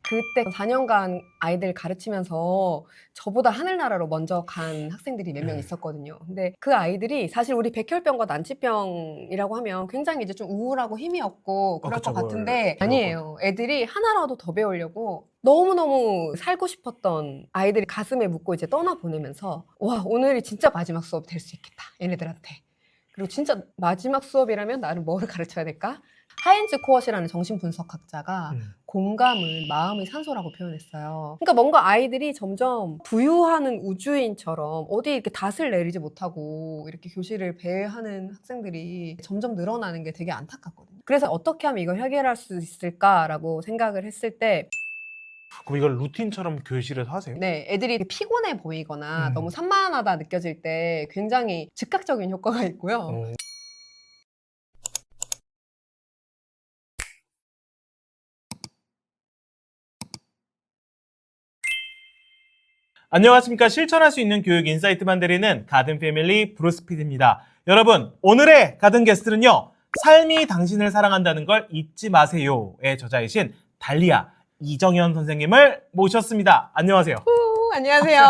그때 4년간 아이들 가르치면서 저보다 하늘나라로 먼저 간 학생들이 몇 명 있었거든요. 근데 그 아이들이 사실 우리 백혈병과 난치병이라고 하면 굉장히 이제 좀 우울하고 힘이 없고 그럴 것 같은데 아니에요. 애들이 하나라도 더 배우려고 너무너무 살고 싶었던 아이들이 가슴에 묻고 이제 떠나보내면서 와, 오늘이 진짜 마지막 수업 될 수 있겠다, 얘네들한테. 그리고 진짜 마지막 수업이라면 나는 뭐를 가르쳐야 될까? 하인즈 코엇이라는 정신분석학자가 공감은 마음의 산소라고 표현했어요. 그러니까 뭔가 아이들이 점점 부유하는 우주인처럼 어디 이렇게 닷을 내리지 못하고 이렇게 교실을 배회하는 학생들이 점점 늘어나는 게 되게 안타깝거든요. 그래서 어떻게 하면 이걸 해결할 수 있을까라고 생각을 했을 때 그럼 이걸 루틴처럼 교실에서 하세요? 네, 애들이 피곤해 보이거나 너무 산만하다 느껴질 때 굉장히 즉각적인 효과가 있고요. 안녕하십니까. 실천할 수 있는 교육 인사이트만 드리는 가든 패밀리 브루스 PD입니다. 여러분, 오늘의 가든 게스트는요. 삶이 당신을 사랑한다는 걸 잊지 마세요의 저자이신 달리아 이정현 선생님을 모셨습니다. 안녕하세요. 안녕하세요.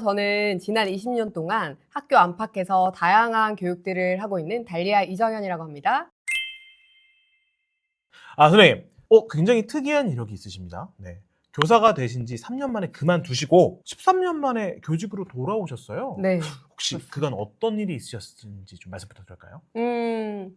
저는 지난 20년 동안 학교 안팎에서 다양한 교육들을 하고 있는 달리아 이정현이라고 합니다. 선생님. 굉장히 특이한 이력이 있으십니다. 네. 교사가 되신 지 3년 만에 그만두시고 13년 만에 교직으로 돌아오셨어요. 네. 혹시 그간 어떤 일이 있으셨는지 좀 말씀 부탁드릴까요?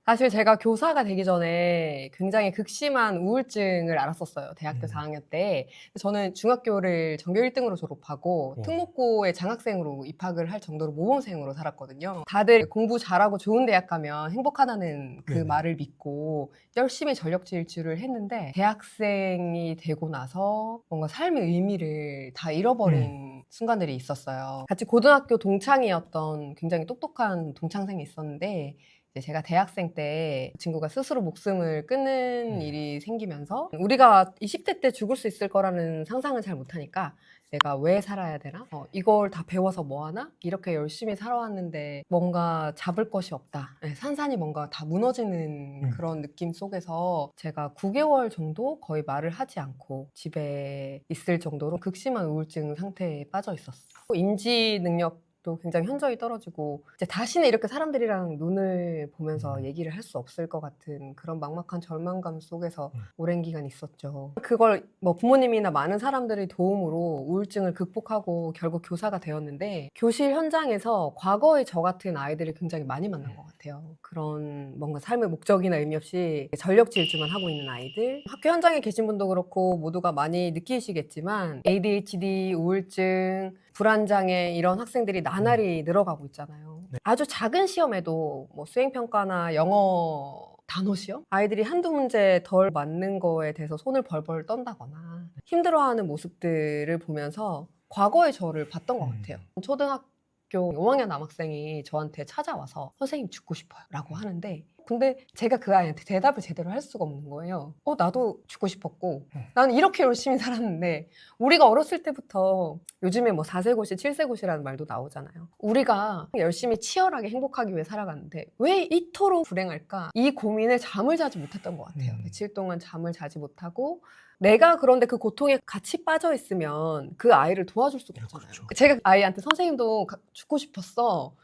사실 제가 교사가 되기 전에 굉장히 극심한 우울증을 앓았었어요. 대학교 4학년 때. 저는 중학교를 전교 1등으로 졸업하고 특목고에 장학생으로 입학을 할 정도로 모범생으로 살았거든요. 다들 공부 잘하고 좋은 대학 가면 행복하다는 그 말을 믿고 열심히 전력 질주를 했는데 대학생이 되고 나서 뭔가 삶의 의미를 다 잃어버린 순간들이 있었어요. 같이 고등학교 동창이었던 굉장히 똑똑한 동창생이 있었는데 이제 제가 대학생 때 그 친구가 스스로 목숨을 끊는 일이 생기면서 우리가 20대 때 죽을 수 있을 거라는 상상은 잘 못하니까 내가 왜 살아야 되나? 이걸 다 배워서 뭐하나? 이렇게 열심히 살아왔는데 뭔가 잡을 것이 없다. 네, 산산이 뭔가 다 무너지는 그런 느낌 속에서 제가 9개월 정도 거의 말을 하지 않고 집에 있을 정도로 극심한 우울증 상태에 빠져 있었어요. 인지 능력도 굉장히 현저히 떨어지고 이제 다시는 이렇게 사람들이랑 눈을 보면서 얘기를 할 수 없을 것 같은 그런 막막한 절망감 속에서 오랜 기간 있었죠. 그걸 뭐 부모님이나 많은 사람들의 도움으로 우울증을 극복하고 결국 교사가 되었는데 교실 현장에서 과거의 저 같은 아이들을 굉장히 많이 만난 것 같아요. 그런 뭔가 삶의 목적이나 의미 없이 전력 질주만 하고 있는 아이들, 학교 현장에 계신 분도 그렇고 모두가 많이 느끼시겠지만 ADHD, 우울증, 불안장애 이런 학생들이 나날이 늘어가고 있잖아요. 아주 작은 시험에도 뭐 수행평가나 영어 단어 시험? 아이들이 한두 문제 덜 맞는 거에 대해서 손을 벌벌 떤다거나 힘들어하는 모습들을 보면서 과거의 저를 봤던 것 같아요. 초등학교 5학년 남학생이 저한테 찾아와서 선생님 죽고 싶어요 라고 하는데 근데 제가 그 아이한테 대답을 제대로 할 수가 없는 거예요. 나도 죽고 싶었고 나는 이렇게 열심히 살았는데 우리가 어렸을 때부터 요즘에 뭐 4세고시, 7세고시라는 말도 나오잖아요. 우리가 열심히 치열하게 행복하기 위해 살아가는데 왜 이토록 불행할까? 이 고민을 잠을 자지 못했던 것 같아요. 며칠 동안 잠을 자지 못하고 내가 그런데 그 고통에 같이 빠져 있으면 그 아이를 도와줄 수가 없잖아요. 그렇죠. 제가 아이한테 선생님도 죽고 싶었어.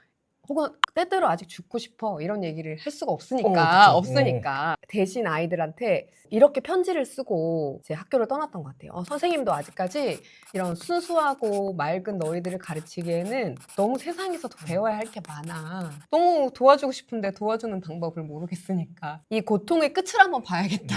혹은 때때로 아직 죽고 싶어 이런 얘기를 할 수가 없으니까 대신 아이들한테 이렇게 편지를 쓰고 이제 학교를 떠났던 것 같아요. 선생님도 아직까지 이런 순수하고 맑은 너희들을 가르치기에는 너무 세상에서 더 배워야 할 게 많아. 너무 도와주고 싶은데 도와주는 방법을 모르겠으니까 이 고통의 끝을 한번 봐야겠다.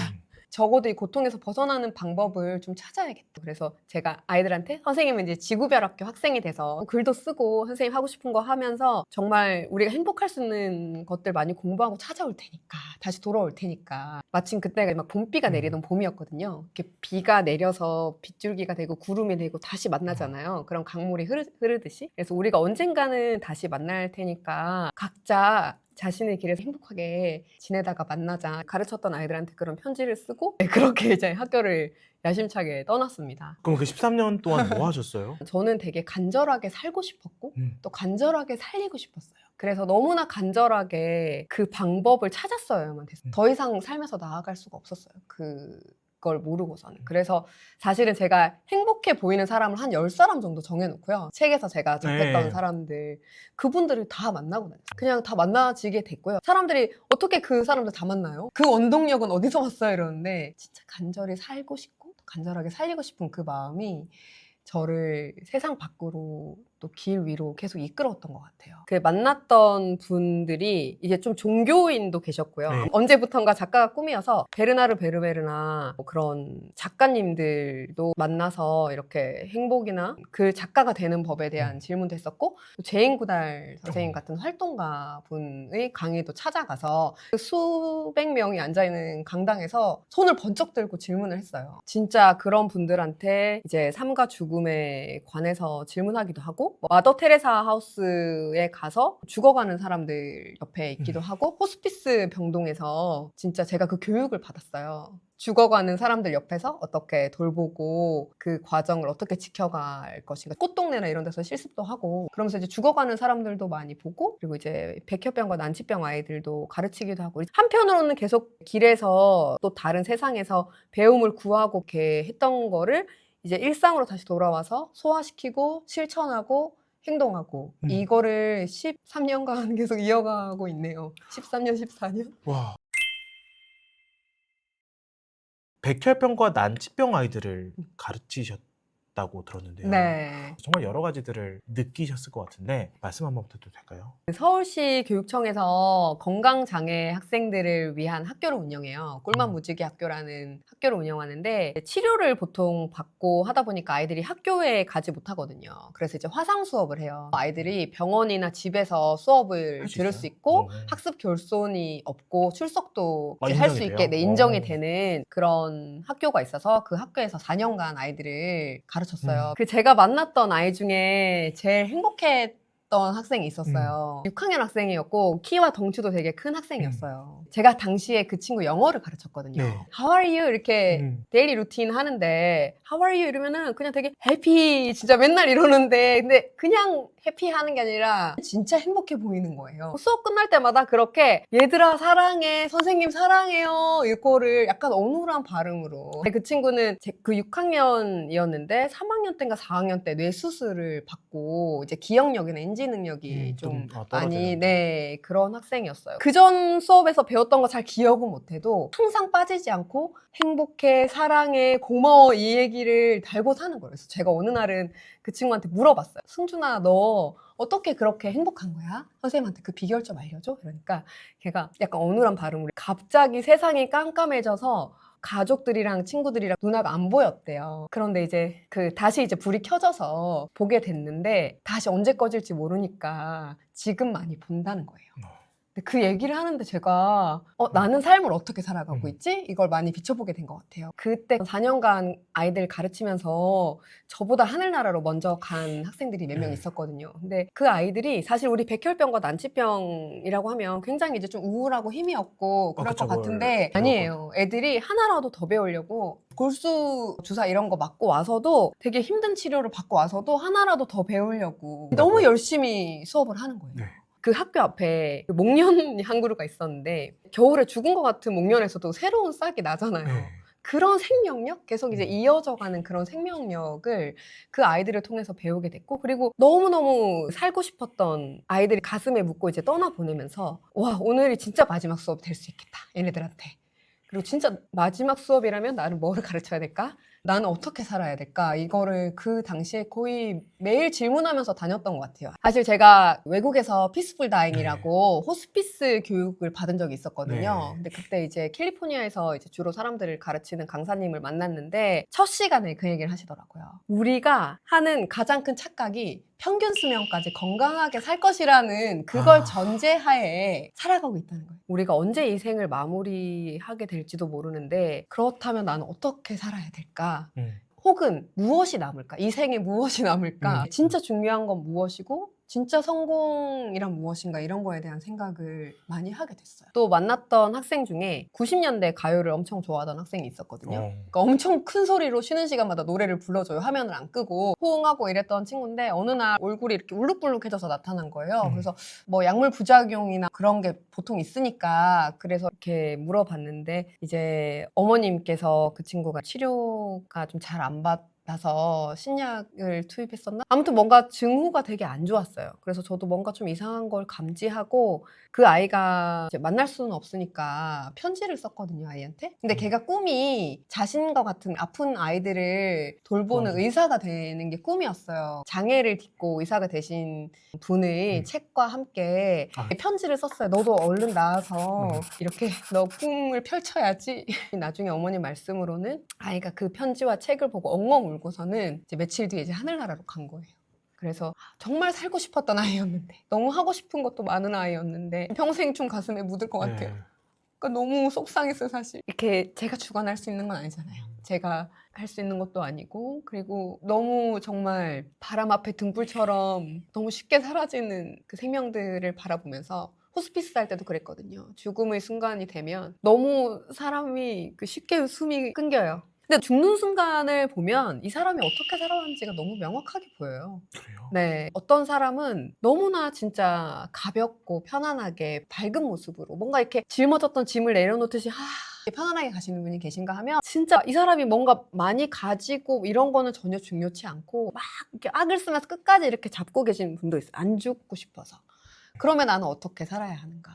적어도 이 고통에서 벗어나는 방법을 좀 찾아야겠다. 그래서 제가 아이들한테 선생님은 이제 지구별학교 학생이 돼서 글도 쓰고 선생님 하고 싶은 거 하면서 정말 우리가 행복할 수 있는 것들 많이 공부하고 찾아올 테니까 다시 돌아올 테니까 마침 그때가 막 봄비가 내리던 봄이었거든요. 이렇게 비가 내려서 빗줄기가 되고 구름이 되고 다시 만나잖아요. 그럼 강물이 흐르듯이. 그래서 우리가 언젠가는 다시 만날 테니까 각자 자신의 길에서 행복하게 지내다가 만나자 가르쳤던 아이들한테 그런 편지를 쓰고 그렇게 이제 학교를 야심차게 떠났습니다. 그럼 그 13년 동안 뭐 하셨어요? 저는 되게 간절하게 살고 싶었고 또 간절하게 살리고 싶었어요. 그래서 너무나 간절하게 그 방법을 찾았어야만 됐어요. 더 이상 삶에서 나아갈 수가 없었어요. 그 걸 모르고서는. 그래서 사실은 제가 행복해 보이는 사람을 한 10사람 정도 정해놓고요. 책에서 제가 접했던 네. 사람들, 그분들을 다 만나고 다녔어요. 그냥 다 만나지게 됐고요. 사람들이 어떻게 그 사람들 다 만나요? 그 원동력은 어디서 왔어요? 이러는데 진짜 간절히 살고 싶고 간절하게 살리고 싶은 그 마음이 저를 세상 밖으로 또 길 위로 계속 이끌었던 것 같아요. 그 만났던 분들이 이제 좀 종교인도 계셨고요. 네. 언제부턴가 작가가 꿈이어서 베르나르 베르베르나 뭐 그런 작가님들도 만나서 이렇게 행복이나 그 작가가 되는 법에 대한 질문도 했었고, 또 제인 구달 선생님 같은 활동가 분의 강의도 찾아가서 그 수백 명이 앉아있는 강당에서 손을 번쩍 들고 질문을 했어요. 진짜 그런 분들한테 이제 삶과 죽음에 관해서 질문하기도 하고, 뭐 마더 테레사 하우스에 가서 죽어가는 사람들 옆에 있기도 하고, 호스피스 병동에서 진짜 제가 그 교육을 받았어요. 죽어가는 사람들 옆에서 어떻게 돌보고 그 과정을 어떻게 지켜갈 것인가. 꽃동네나 이런 데서 실습도 하고, 그러면서 이제 죽어가는 사람들도 많이 보고, 그리고 이제 백혈병과 난치병 아이들도 가르치기도 하고, 한편으로는 계속 길에서 또 다른 세상에서 배움을 구하고 이렇게 했던 거를 이제 일상으로 다시 돌아와서 소화시키고 실천하고 행동하고, 이거를 13년간 계속 이어가고 있네요. 13년, 14년? 와. 백혈병과 난치병 아이들을 가르치셨다고 들었는데요. 네. 정말 여러 가지들을 느끼셨을 것 같은데 말씀 한번 드려도 될까요? 서울시 교육청에서 건강장애 학생들을 위한 학교를 운영해요. 꿀맛 무지개 학교라는 학교를 운영하는데, 치료를 보통 받고 하다 보니까 아이들이 학교에 가지 못하거든요. 그래서 이제 화상 수업을 해요. 아이들이 병원이나 집에서 수업을 할수 들을 있어요? 수 있고, 오. 학습 결손이 없고 출석도 아, 할 수 인정이 있게 돼요? 인정이 오. 되는 그런 학교가 있어서 그 학교에서 4년간 아이들을 가르쳤어요. 음. 그 제가 만났던 아이 중에 제일 행복했던 학생이 있었어요. 6학년 학생이었고 키와 덩치도 되게 큰 학생이었어요. 제가 당시에 그 친구 영어를 가르쳤거든요. 네. How are you? 이렇게 데일리 루틴 하는데 How are you? 이러면은 그냥 되게 해피, 진짜 맨날 이러는데, 근데 그냥 해피하는 게 아니라 진짜 행복해 보이는 거예요. 수업 끝날 때마다 그렇게 얘들아 사랑해, 선생님 사랑해요 이거를 약간 어눌한 발음으로. 그 친구는 그 6학년이었는데 3학년 때인가 4학년 때 뇌수술을 받고 이제 기억력이나 인지 능력이 좀 많이, 네, 그런 학생이었어요. 그전 수업에서 배웠던 거 잘 기억은 못해도 항상 빠지지 않고 행복해, 사랑해, 고마워 이 얘기를 달고 사는 거예요. 그래서 제가 어느 날은 그 친구한테 물어봤어요. 승준아, 너 어떻게 그렇게 행복한 거야? 선생님한테 그 비결 좀 알려줘? 그러니까 걔가 약간 어눌한 발음으로 갑자기 세상이 깜깜해져서 가족들이랑 친구들이랑 누나가 안 보였대요. 그런데 이제 다시 이제 불이 켜져서 보게 됐는데 다시 언제 꺼질지 모르니까 지금 많이 본다는 거예요. 근데 그 얘기를 하는데 제가 나는 삶을 어떻게 살아가고 있지? 이걸 많이 비춰보게 된 것 같아요. 그때 4년간 아이들 가르치면서 저보다 하늘나라로 먼저 간 학생들이 몇 명 있었거든요. 근데 그 아이들이 사실 우리 백혈병과 난치병이라고 하면 굉장히 이제 좀 우울하고 힘이 없고 그럴 그쵸, 것 같은데 아니에요. 애들이 하나라도 더 배우려고 골수 주사 이런 거 맞고 와서도 되게 힘든 치료를 받고 와서도 하나라도 더 배우려고 너무 열심히 수업을 하는 거예요. 네. 그 학교 앞에 목련 한 그루가 있었는데 겨울에 죽은 것 같은 목련에서도 새로운 싹이 나잖아요. 네. 그런 생명력? 계속 이제 이어져가는 그런 생명력을 그 아이들을 통해서 배우게 됐고, 그리고 너무너무 살고 싶었던 아이들이 가슴에 묻고 이제 떠나보내면서 와, 오늘이 진짜 마지막 수업 될 수 있겠다, 얘네들한테. 그리고 진짜 마지막 수업이라면 나는 뭐를 가르쳐야 될까? 나는 어떻게 살아야 될까? 이거를 그 당시에 거의 매일 질문하면서 다녔던 것 같아요. 사실 제가 외국에서 피스풀 다잉이라고 호스피스 교육을 받은 적이 있었거든요. 근데 그때 이제 캘리포니아에서 이제 주로 사람들을 가르치는 강사님을 만났는데 첫 시간에 그 얘기를 하시더라고요. 우리가 하는 가장 큰 착각이 평균 수명까지 건강하게 살 것이라는 그걸 전제하에 살아가고 있다는 거예요. 우리가 언제 이 생을 마무리하게 될지도 모르는데 그렇다면 나는 어떻게 살아야 될까? 혹은 무엇이 남을까? 이 생에 무엇이 남을까? 진짜 중요한 건 무엇이고 진짜 성공이란 무엇인가 이런 거에 대한 생각을 많이 하게 됐어요. 또 만났던 학생 중에 90년대 가요를 엄청 좋아하던 학생이 있었거든요. 그러니까 엄청 큰 소리로 쉬는 시간마다 노래를 불러줘요. 화면을 안 끄고 호응하고 이랬던 친구인데 어느 날 얼굴이 이렇게 울룩불룩해져서 나타난 거예요. 그래서 뭐 약물 부작용이나 그런 게 보통 있으니까 그래서 이렇게 물어봤는데 이제 어머님께서 그 친구가 치료가 좀 잘 안 받아서 신약을 투입했었나? 아무튼 뭔가 증후가 되게 안 좋았어요. 그래서 저도 뭔가 좀 이상한 걸 감지하고 그 아이가 이제 만날 수는 없으니까 편지를 썼거든요, 아이한테. 근데 걔가 꿈이 자신과 같은 아픈 아이들을 돌보는 맞아. 의사가 되는 게 꿈이었어요. 장애를 딛고 의사가 되신 분의 책과 함께 아. 편지를 썼어요. 너도 얼른 나와서 이렇게 너 꿈을 펼쳐야지. 나중에 어머니 말씀으로는 아이가 그 편지와 책을 보고 엉엉 울고서는 이제 며칠 뒤에 이제 하늘나라로 간 거예요. 그래서 정말 살고 싶었던 아이였는데 너무 하고 싶은 것도 많은 아이였는데 평생 좀 가슴에 묻을 것 같아요. 그러니까 너무 속상했어요, 사실. 이렇게 제가 주관할 수 있는 건 아니잖아요. 제가 할 수 있는 것도 아니고 그리고 너무 정말 바람 앞에 등불처럼 너무 쉽게 사라지는 그 생명들을 바라보면서 호스피스 할 때도 그랬거든요. 죽음의 순간이 되면 너무 사람이 그 쉽게 숨이 끊겨요. 근데 죽는 순간을 보면 이 사람이 어떻게 살아왔는지가 너무 명확하게 보여요. 그래요? 네. 어떤 사람은 너무나 진짜 가볍고 편안하게 밝은 모습으로 뭔가 이렇게 짊어졌던 짐을 내려놓듯이 편안하게 가시는 분이 계신가 하면 진짜 이 사람이 뭔가 많이 가지고 이런 거는 전혀 중요치 않고 막 이렇게 악을 쓰면서 끝까지 이렇게 잡고 계시는 분도 있어요. 안 죽고 싶어서. 그러면 나는 어떻게 살아야 하는가?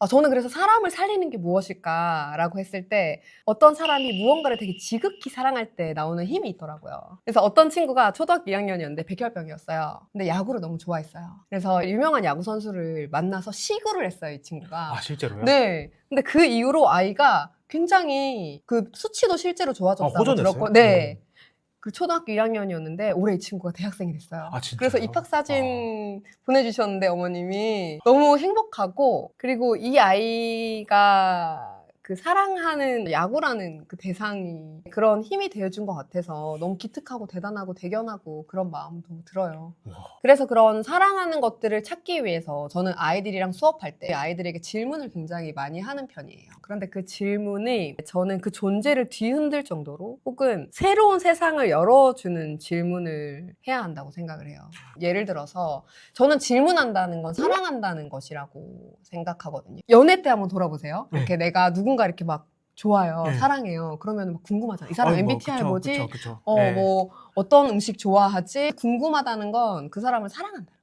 저는 그래서 사람을 살리는 게 무엇일까라고 했을 때 어떤 사람이 무언가를 되게 지극히 사랑할 때 나오는 힘이 있더라고요. 그래서 어떤 친구가 초등학교 2학년이었는데 백혈병이었어요. 근데 야구를 너무 좋아했어요. 그래서 유명한 야구 선수를 만나서 시구를 했어요, 이 친구가. 아, 실제로요? 네. 근데 그 이후로 아이가 굉장히 그 수치도 실제로 좋아졌다고 호전했어요? 들었고, 네. 그 초등학교 1학년이었는데 올해 이 친구가 대학생이 됐어요. 아, 진짜요? 그래서 입학 사진 보내주셨는데 어머님이 너무 행복하고 그리고 이 아이가 그 사랑하는 야구라는 그 대상이 그런 힘이 되어준 것 같아서 너무 기특하고 대단하고 대견하고 그런 마음도 들어요. 와. 그래서 그런 사랑하는 것들을 찾기 위해서 저는 아이들이랑 수업할 때 아이들에게 질문을 굉장히 많이 하는 편이에요. 그런데 그 질문이 저는 그 존재를 뒤흔들 정도로 혹은 새로운 세상을 열어주는 질문을 해야 한다고 생각을 해요. 예를 들어서 저는 질문한다는 건 사랑한다는 것이라고 생각하거든요. 연애 때 한번 돌아보세요. 이렇게 내가 누군가 이렇게 막 좋아요, 네. 사랑해요. 그러면 막 궁금하잖아. 이 사람 아이고, MBTI 그쵸, 뭐지? 그쵸, 그쵸. 네. 뭐 어떤 음식 좋아하지? 궁금하다는 건 그 사람을 사랑한다는 거예요.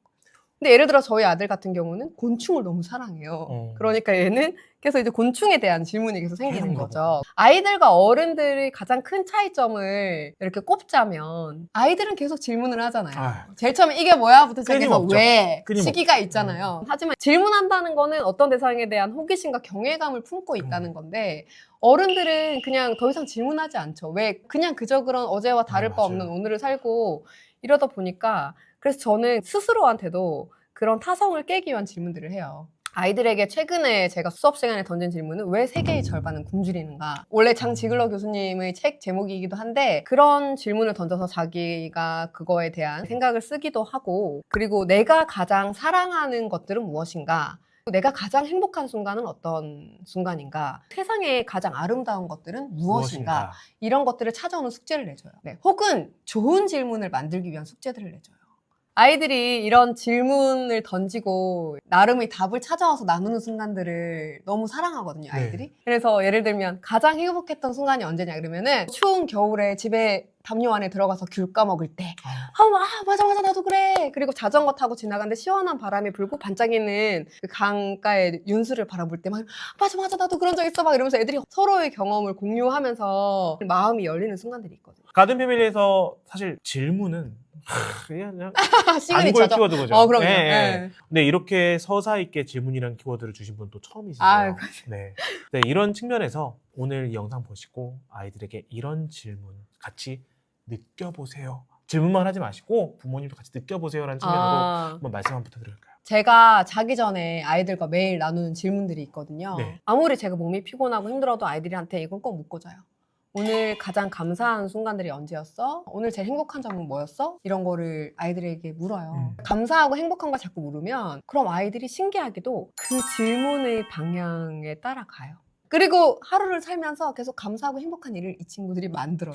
근데 예를 들어 저희 아들 같은 경우는 곤충을 너무 사랑해요. 그러니까 얘는 계속 이제 곤충에 대한 질문이 계속 생기는 계속 거죠. 아이들과 어른들의 가장 큰 차이점을 이렇게 꼽자면 아이들은 계속 질문을 하잖아요. 아. 제일 처음에 이게 뭐야?부터 시작해서 끊임없죠. 왜? 끊임없죠. 시기가 있잖아요. 하지만 질문한다는 거는 어떤 대상에 대한 호기심과 경외감을 품고 있다는 건데 어른들은 그냥 더 이상 질문하지 않죠. 왜? 그냥 그저 그런 어제와 다를 바 없는 맞아요. 오늘을 살고 이러다 보니까 그래서 저는 스스로한테도 그런 타성을 깨기 위한 질문들을 해요. 아이들에게 최근에 제가 수업 시간에 던진 질문은 왜 세계의 절반은 굶주리는가? 원래 장 지글러 교수님의 책 제목이기도 한데 그런 질문을 던져서 자기가 그거에 대한 생각을 쓰기도 하고 그리고 내가 가장 사랑하는 것들은 무엇인가? 내가 가장 행복한 순간은 어떤 순간인가? 세상에 가장 아름다운 것들은 무엇인가? 이런 것들을 찾아오는 숙제를 내줘요. 네. 혹은 좋은 질문을 만들기 위한 숙제들을 내줘요. 아이들이 이런 질문을 던지고 나름의 답을 찾아와서 나누는 순간들을 너무 사랑하거든요, 아이들이. 그래서 예를 들면 가장 행복했던 순간이 언제냐 그러면은 추운 겨울에 집에 담요 안에 들어가서 귤 까먹을 때 맞아 나도 그래. 그리고 자전거 타고 지나가는데 시원한 바람이 불고 반짝이는 그 강가의 윤수를 바라볼 때 막 맞아 나도 그런 적 있어 막 이러면서 애들이 서로의 경험을 공유하면서 마음이 열리는 순간들이 있거든요. 가든 패밀리에서 사실 질문은 그냥 단골 시그니처죠. 키워드죠. 그럼요. 네. 네. 근데 이렇게 서사 있게 질문이라는 키워드를 주신 분 또 처음이시죠. 네. 네, 이런 측면에서 오늘 이 영상 보시고 아이들에게 이런 질문 같이 느껴보세요. 질문만 하지 마시고 부모님도 같이 느껴보세요라는 측면으로 한번 말씀 한번 부탁드릴까요? 제가 자기 전에 아이들과 매일 나누는 질문들이 있거든요. 네. 아무리 제가 몸이 피곤하고 힘들어도 아이들한테 이건 꼭 묻고 자요. 오늘 가장 감사한 순간들이 언제였어? 오늘 제일 행복한 점은 뭐였어? 이런 거를 아이들에게 물어요. 감사하고 행복한 걸 자꾸 물으면 그럼 아이들이 신기하게도 그 질문의 방향에 따라가요. 그리고 하루를 살면서 계속 감사하고 행복한 일을 이 친구들이 만들어요.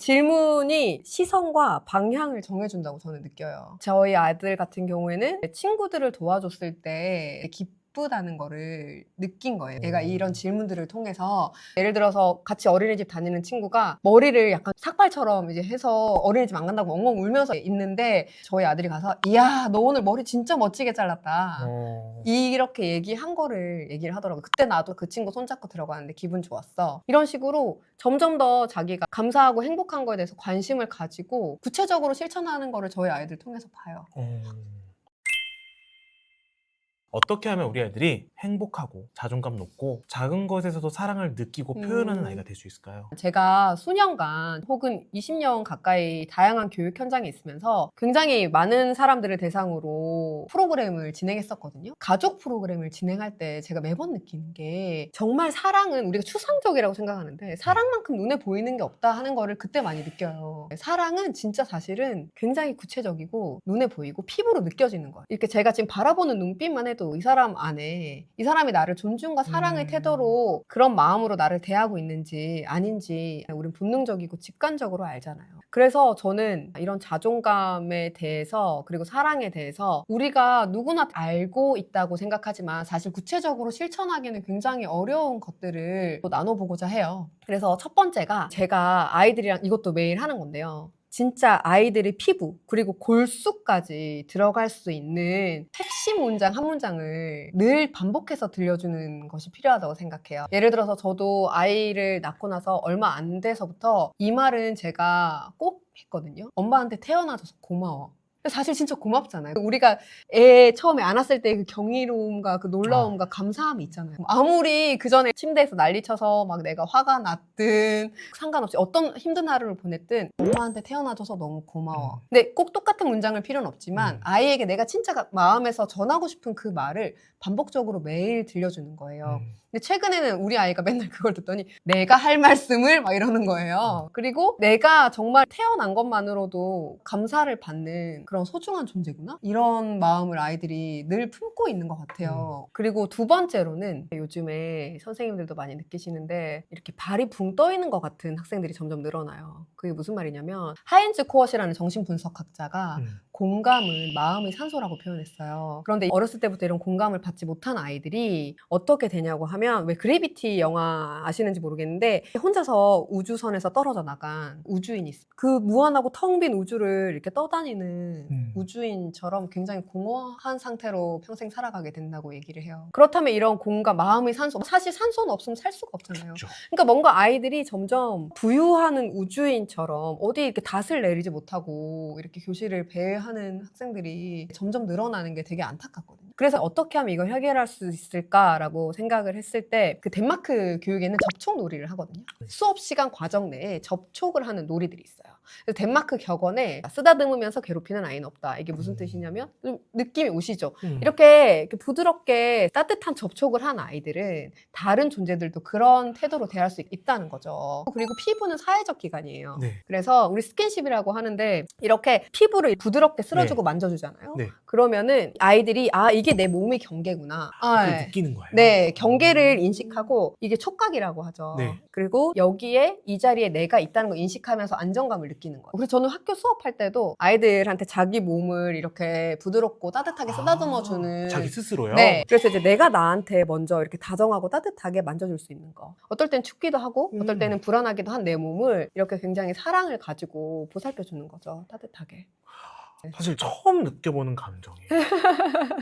질문이 시선과 방향을 정해준다고 저는 느껴요. 저희 아들 같은 경우에는 친구들을 도와줬을 때 기쁘다는 거를 느낀 거예요. 얘가 이런 질문들을 통해서 예를 들어서 같이 어린이집 다니는 친구가 머리를 약간 삭발처럼 이제 해서 어린이집 안 간다고 엉엉 울면서 있는데 저희 아들이 가서 이야 너 오늘 머리 진짜 멋지게 잘랐다. 이렇게 얘기한 거를 얘기를 하더라고요. 그때 나도 그 친구 손잡고 들어가는데 기분 좋았어. 이런 식으로 점점 더 자기가 감사하고 행복한 거에 대해서 관심을 가지고 구체적으로 실천하는 거를 저희 아이들 통해서 봐요. 어떻게 하면 우리 아이들이 행복하고 자존감 높고 작은 것에서도 사랑을 느끼고 표현하는 아이가 될 수 있을까요? 제가 수년간 혹은 20년 가까이 다양한 교육 현장에 있으면서 굉장히 많은 사람들을 대상으로 프로그램을 진행했었거든요. 가족 프로그램을 진행할 때 제가 매번 느끼는 게 정말 사랑은 우리가 추상적이라고 생각하는데 사랑만큼 눈에 보이는 게 없다 하는 거를 그때 많이 느껴요. 사랑은 진짜 사실은 굉장히 구체적이고 눈에 보이고 피부로 느껴지는 거예요. 이렇게 제가 지금 바라보는 눈빛만 해도 이 사람 안에 이 사람이 나를 존중과 사랑의 태도로 그런 마음으로 나를 대하고 있는지 아닌지 우린 본능적이고 직관적으로 알잖아요. 그래서 저는 이런 자존감에 대해서 그리고 사랑에 대해서 우리가 누구나 알고 있다고 생각하지만 사실 구체적으로 실천하기는 굉장히 어려운 것들을 또 나눠보고자 해요. 그래서 첫 번째가 제가 아이들이랑 이것도 매일 하는 건데요. 진짜 아이들의 피부 그리고 골수까지 들어갈 수 있는 핵심 문장 한 문장을 늘 반복해서 들려주는 것이 필요하다고 생각해요. 예를 들어서 저도 아이를 낳고 나서 얼마 안 돼서부터 이 말은 제가 꼭 했거든요. 엄마한테 태어나줘서 고마워. 사실 진짜 고맙잖아요. 우리가 애 처음에 안았을 때 그 경이로움과 그 놀라움과 감사함이 있잖아요. 아무리 그 전에 침대에서 난리쳐서 막 내가 화가 났든 상관없이 어떤 힘든 하루를 보냈든 엄마한테 태어나줘서 너무 고마워. 근데 꼭 똑같은 문장을 필요는 없지만 아이에게 내가 진짜 마음에서 전하고 싶은 그 말을 반복적으로 매일 들려주는 거예요. 근데 최근에는 우리 아이가 맨날 그걸 듣더니 내가 할 말씀을 막 이러는 거예요. 그리고 내가 정말 태어난 것만으로도 감사를 받는 그런 소중한 존재구나? 이런 마음을 아이들이 늘 품고 있는 것 같아요. 그리고 두 번째로는 요즘에 선생님들도 많이 느끼시는데 이렇게 발이 붕 떠 있는 것 같은 학생들이 점점 늘어나요. 그게 무슨 말이냐면 하인즈 코엇이라는 정신분석학자가 공감은 마음의 산소라고 표현했어요. 그런데 어렸을 때부터 이런 공감을 받지 못한 아이들이 어떻게 되냐고 하면 왜 그래비티 영화 아시는지 모르겠는데 혼자서 우주선에서 떨어져 나간 우주인이 있어요. 그 무한하고 텅 빈 우주를 이렇게 떠다니는 우주인처럼 굉장히 공허한 상태로 평생 살아가게 된다고 얘기를 해요. 그렇다면 이런 공감, 마음의 산소, 사실 산소는 없으면 살 수가 없잖아요. 그렇죠. 그러니까 뭔가 아이들이 점점 부유하는 우주인처럼 어디 이렇게 닷을 내리지 못하고 이렇게 교실을 배회하는 학생들이 점점 늘어나는 게 되게 안타깝거든요. 그래서 어떻게 하면 이걸 해결할 수 있을까라고 생각을 했을 때 그 덴마크 교육에는 접촉 놀이를 하거든요. 수업 시간 과정 내에 접촉을 하는 놀이들이 있어요. 그래서 덴마크 격언에 쓰다듬으면서 괴롭히는 아이는 없다. 이게 무슨 뜻이냐면 좀 느낌이 오시죠? 이렇게 부드럽게 따뜻한 접촉을 한 아이들은 다른 존재들도 그런 태도로 대할 수 있다는 거죠. 그리고 피부는 사회적 기관이에요. 그래서 우리 스킨십이라고 하는데 이렇게 피부를 부드럽게 쓸어주고 만져주잖아요. 그러면은 아이들이 아 이게 내 몸의 경계구나. 그걸 느끼는 거예요. 네, 경계를 인식하고 이게 촉각이라고 하죠. 그리고 여기에 이 자리에 내가 있다는 걸 인식하면서 안정감을 느끼는 거예요. 그래서 저는 학교 수업할 때도 아이들한테 자기 몸을 이렇게 부드럽고 따뜻하게 쓰다듬어주는 자기 스스로요? 네. 그래서 이제 내가 나한테 먼저 이렇게 다정하고 따뜻하게 만져줄 수 있는 거. 어떨 땐 춥기도 하고 어떨 때는 불안하기도 한 내 몸을 이렇게 굉장히 사랑을 가지고 보살펴주는 거죠. 따뜻하게. 사실 처음 느껴보는 감정이에요.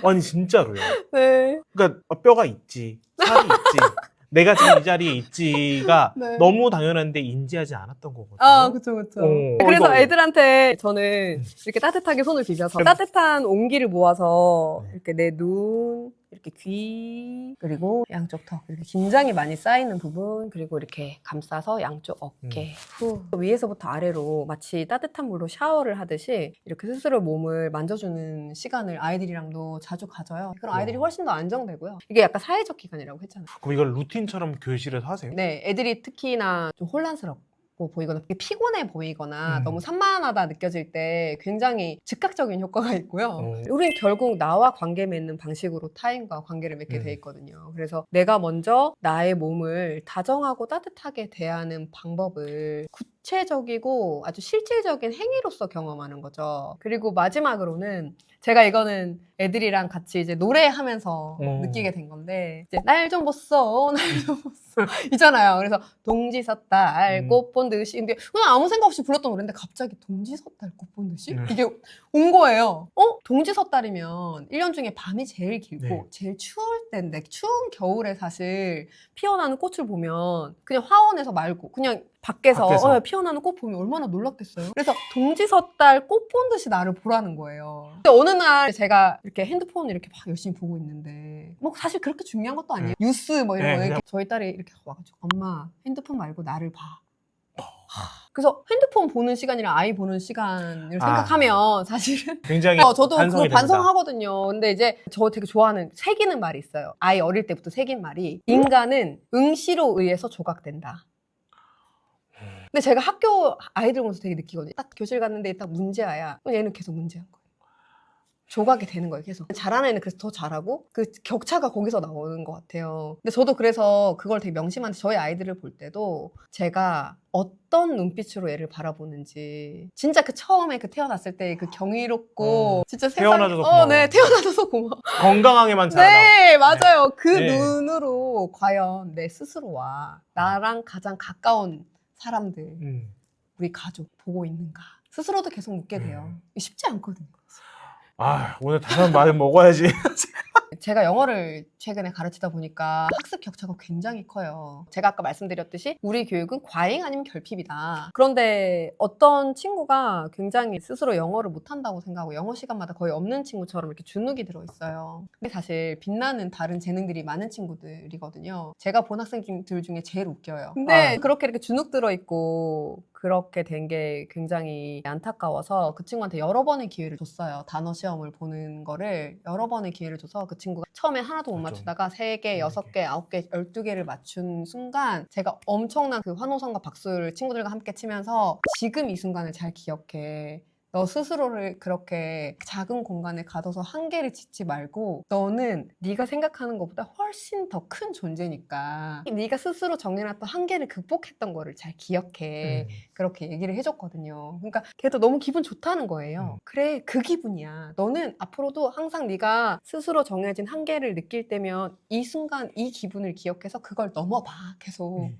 아니 진짜로요. 네. 그러니까 뼈가 있지, 살이 있지, 내가 지금 이 자리에 있지가 네. 너무 당연한데 인지하지 않았던 거거든요. 아, 그쵸, 그쵸. 그래서 이거- 애들한테 저는 이렇게 따뜻하게 손을 비벼서 따뜻한 온기를 모아서 이렇게 내 눈, 이렇게 귀, 그리고 양쪽 턱, 이렇게 긴장이 많이 쌓이는 부분, 그리고 이렇게 감싸서 양쪽 어깨, 후. 위에서부터 아래로 마치 따뜻한 물로 샤워를 하듯이 이렇게 스스로 몸을 만져주는 시간을 아이들이랑도 자주 가져요. 그럼 아이들이 와. 훨씬 더 안정되고요. 이게 약간 사회적 기간이라고 했잖아요. 그럼 이걸 루틴처럼 교실에서 하세요? 네, 애들이 특히나 좀 혼란스럽고 보이거나 피곤해 보이거나 너무 산만하다 느껴질 때 굉장히 즉각적인 효과가 있고요. 우리는 결국 나와 관계 맺는 방식으로 타인과 관계를 맺게 돼 있거든요. 그래서 내가 먼저 나의 몸을 다정하고 따뜻하게 대하는 방법을 구체적이고 아주 실질적인 행위로서 경험하는 거죠. 그리고 마지막으로는 제가 이거는 애들이랑 같이 이제 노래하면서 느끼게 된 건데, 이제 날 좀 보소, 날 좀 보소 있잖아요. 그래서 동지 섰달 꽃 본 듯이. 근데 그냥 아무 생각 없이 불렀던 노래인데 갑자기 동지 섰달 꽃 본 듯이 이게 온 거예요. 동지 섰달이면 1년 중에 밤이 제일 길고 네. 제일 추울 때인데, 추운 겨울에 사실 피어나는 꽃을 보면 그냥 화원에서 말고 그냥 밖에서 피어나는 꽃 보면 얼마나 놀랐겠어요. 그래서 동지 섰달 꽃 본 듯이 나를 보라는 거예요. 근데 어느 날 제가 이렇게 핸드폰을 이렇게 막 열심히 보고 있는데, 뭐 사실 그렇게 중요한 것도 아니에요. 뉴스 뭐 이런 거. 이렇게 저희 딸이 이렇게 와가지고 엄마 핸드폰 말고 나를 봐. 그래서 핸드폰 보는 시간이랑 아이 보는 시간을 생각하면 사실은 굉장히 저도 그걸 반성이 됩니다. 반성하거든요. 근데 이제 저 되게 좋아하는 새기는 말이 있어요. 아이 어릴 때부터 새긴 말이, 인간은 응시로 의해서 조각된다. 근데 제가 학교 아이들 보면서 되게 느끼거든요. 딱 교실 갔는데 딱 문제아야. 그럼 얘는 계속 문제한 거예요. 조각이 되는 거예요, 계속. 잘하는 애는 그래서 더 잘하고 그 격차가 거기서 나오는 것 같아요. 근데 저도 그래서 그걸 되게 명심한데, 저희 아이들을 볼 때도 제가 어떤 눈빛으로 애를 바라보는지, 진짜 그 처음에 그 태어났을 때 그 경이롭고 진짜 태어나줘서 고마워. 네, 태어나줘서 고마워. 건강하게만 자라. 네, 맞아요. 그 네. 눈으로 과연 내 스스로와 나랑 가장 가까운 사람들, 우리 가족 보고 있는가, 스스로도 계속 묻게 돼요. 쉽지 않거든요. 오늘 다른 말을 먹어야지. 제가 영어를 최근에 가르치다 보니까 학습 격차가 굉장히 커요. 제가 아까 말씀드렸듯이 우리 교육은 과잉 아니면 결핍이다. 그런데 어떤 친구가 굉장히 스스로 영어를 못한다고 생각하고 영어 시간마다 거의 없는 친구처럼 이렇게 주눅이 들어있어요. 근데 사실 빛나는 다른 재능들이 많은 친구들이거든요. 제가 본 학생들 중에 제일 웃겨요. 근데 그렇게 이렇게 주눅 들어있고 그렇게 된 게 굉장히 안타까워서 그 친구한테 여러 번의 기회를 줬어요. 단어 시험을 보는 거를 여러 번의 기회를 줘서 그 친구가 처음에 하나도 못 맞추다가 3개, 6개, 9개, 12개를 맞춘 순간 제가 엄청난 그 환호성과 박수를 친구들과 함께 치면서, 지금 이 순간을 잘 기억해. 너 스스로를 그렇게 작은 공간에 가둬서 한계를 짓지 말고, 너는 네가 생각하는 것보다 훨씬 더 큰 존재니까 네가 스스로 정해놨던 한계를 극복했던 거를 잘 기억해. 그렇게 얘기를 해줬거든요. 그러니까 걔도 너무 기분 좋다는 거예요. 그래, 그 기분이야. 너는 앞으로도 항상 네가 스스로 정해진 한계를 느낄 때면 이 순간 이 기분을 기억해서 그걸 넘어봐, 계속.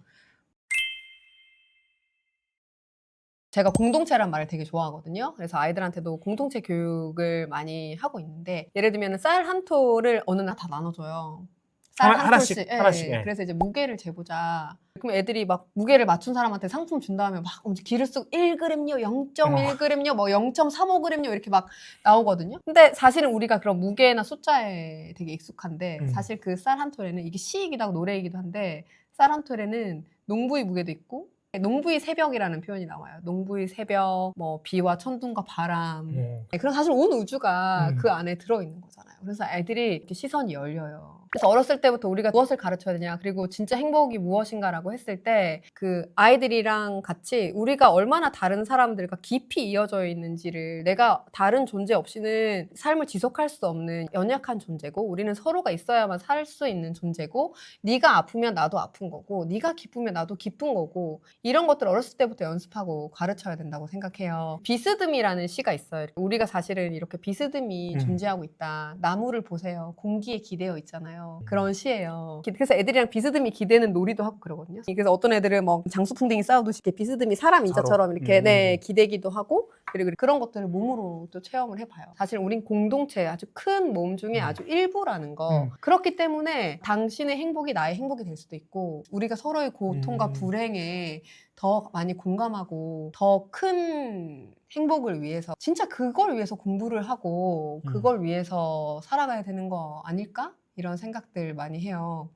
제가 공동체란 말을 되게 좋아하거든요. 그래서 아이들한테도 공동체 교육을 많이 하고 있는데, 예를 들면 쌀 한 톨을 어느 날 다 나눠줘요. 쌀 한 하나씩, 톨씩. 하나씩. 예. 그래서 이제 무게를 재보자. 그럼 애들이 막 무게를 맞춘 사람한테 상품 준 다음에 막 기를 쓰고 1g요, 0.1g요, 뭐 0.35g요 이렇게 막 나오거든요. 근데 사실은 우리가 그런 무게나 숫자에 되게 익숙한데, 사실 그 쌀 한 톨에는 이게 시이기도 하고 노래이기도 한데, 쌀 한 톨에는 농부의 무게도 있고 농부의 새벽이라는 표현이 나와요. 농부의 새벽, 뭐 비와 천둥과 바람. 그럼 사실 온 우주가 그 안에 들어있는 거잖아요. 그래서 아이들이 이렇게 시선이 열려요. 그래서 어렸을 때부터 우리가 무엇을 가르쳐야 되냐, 그리고 진짜 행복이 무엇인가라고 했을 때 그 아이들이랑 같이 우리가 얼마나 다른 사람들과 깊이 이어져 있는지를, 내가 다른 존재 없이는 삶을 지속할 수 없는 연약한 존재고, 우리는 서로가 있어야만 살 수 있는 존재고, 네가 아프면 나도 아픈 거고, 네가 기쁘면 나도 기쁜 거고, 이런 것들 어렸을 때부터 연습하고 가르쳐야 된다고 생각해요. 비스듬이라는 시가 있어요. 우리가 사실은 이렇게 비스듬히 존재하고 있다. 나무를 보세요. 공기에 기대어 있잖아요. 그런 시예요. 그래서 애들이랑 비스듬히 기대는 놀이도 하고 그러거든요. 그래서 어떤 애들은 뭐 장수풍뎅이 싸우듯이 이렇게 비스듬히 사람 인자처럼 이렇게 기대기도 하고, 그리고 그런 것들을 몸으로 또 체험을 해봐요. 사실 우린 공동체, 아주 큰 몸 중에 아주 일부라는 거. 그렇기 때문에 당신의 행복이 나의 행복이 될 수도 있고, 우리가 서로의 고통과 불행에 더 많이 공감하고 더 큰 행복을 위해서, 진짜 그걸 위해서 공부를 하고 그걸 위해서 살아가야 되는 거 아닐까? 이런 생각들 많이 해요.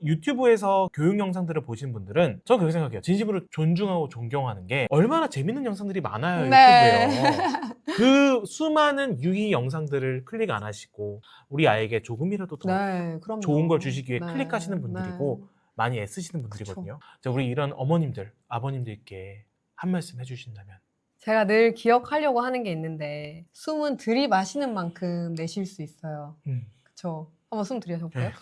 유튜브에서 교육 영상들을 보신 분들은 저 그렇게 생각해요. 진심으로 존중하고 존경하는 게 얼마나 재밌는 영상들이 많아요. 네. 유튜브에요. 그 수많은 유희 영상들을 클릭 안 하시고 우리 아이에게 조금이라도 더 네, 그럼요. 좋은 걸 주시기 위해 네, 클릭하시는 분들이고 네. 많이 애쓰시는 분들이거든요. 자, 우리 이런 어머님들, 아버님들께 한 말씀 해주신다면. 제가 늘 기억하려고 하는 게 있는데 숨은 들이마시는 만큼 내쉴 수 있어요. 그쵸? 한번 숨 들이셔볼까요? 네.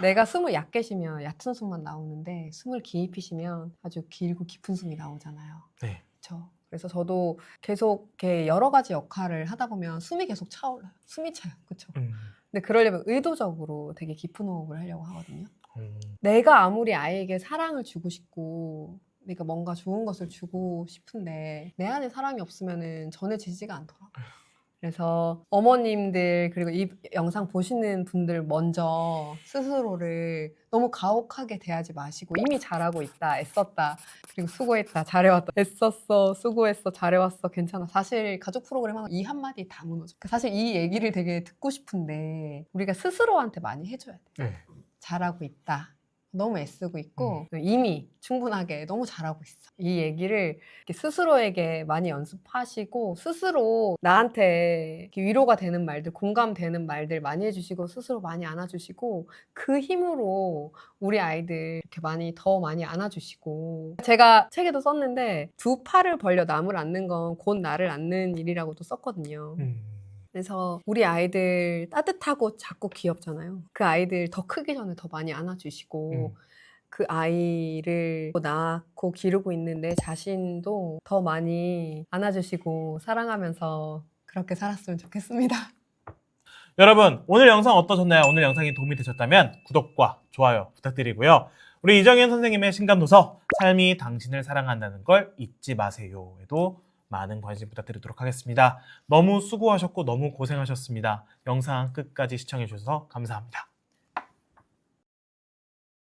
내가 숨을 얕게 쉬면 얕은 숨만 나오는데 숨을 깊이 쉬면 아주 길고 깊은 숨이 나오잖아요. 네. 그렇죠. 그래서 저도 계속 이렇게 여러 가지 역할을 하다 보면 숨이 계속 차올라요. 숨이 차요. 그렇죠. 근데 그러려면 의도적으로 되게 깊은 호흡을 하려고 하거든요. 내가 아무리 아이에게 사랑을 주고 싶고 내가 뭔가 좋은 것을 주고 싶은데 내 안에 사랑이 없으면 전해지지가 않더라고요. 그래서 어머님들 그리고 이 영상 보시는 분들 먼저 스스로를 너무 가혹하게 대하지 마시고 이미 잘하고 있다, 애썼다, 그리고 수고했다, 잘해왔다, 애썼어, 수고했어, 잘해왔어, 괜찮아. 사실 가족 프로그램 하면 이 한마디 다 무너져. 사실 이 얘기를 되게 듣고 싶은데 우리가 스스로한테 많이 해줘야 돼. 네. 잘하고 있다. 너무 애쓰고 있고 이미 충분하게 너무 잘하고 있어. 이 얘기를 이렇게 스스로에게 많이 연습하시고 스스로 나한테 이렇게 위로가 되는 말들, 공감되는 말들 많이 해주시고 스스로 많이 안아주시고 그 힘으로 우리 아이들 이렇게 더 많이 안아주시고 제가 책에도 썼는데 두 팔을 벌려 남을 안는 건 곧 나를 안는 일이라고도 썼거든요. 그래서 우리 아이들 따뜻하고 작고 귀엽잖아요. 그 아이들 더 크기 전에 더 많이 안아주시고 그 아이를 낳고 기르고 있는 내 자신도 더 많이 안아주시고 사랑하면서 그렇게 살았으면 좋겠습니다. 여러분, 오늘 영상 어떠셨나요? 오늘 영상이 도움이 되셨다면 구독과 좋아요 부탁드리고요. 우리 이정현 선생님의 신간도서 삶이 당신을 사랑한다는 걸 잊지 마세요에도 많은 관심 부탁드리도록 하겠습니다. 너무 수고하셨고 너무 고생하셨습니다. 영상 끝까지 시청해 주셔서 감사합니다.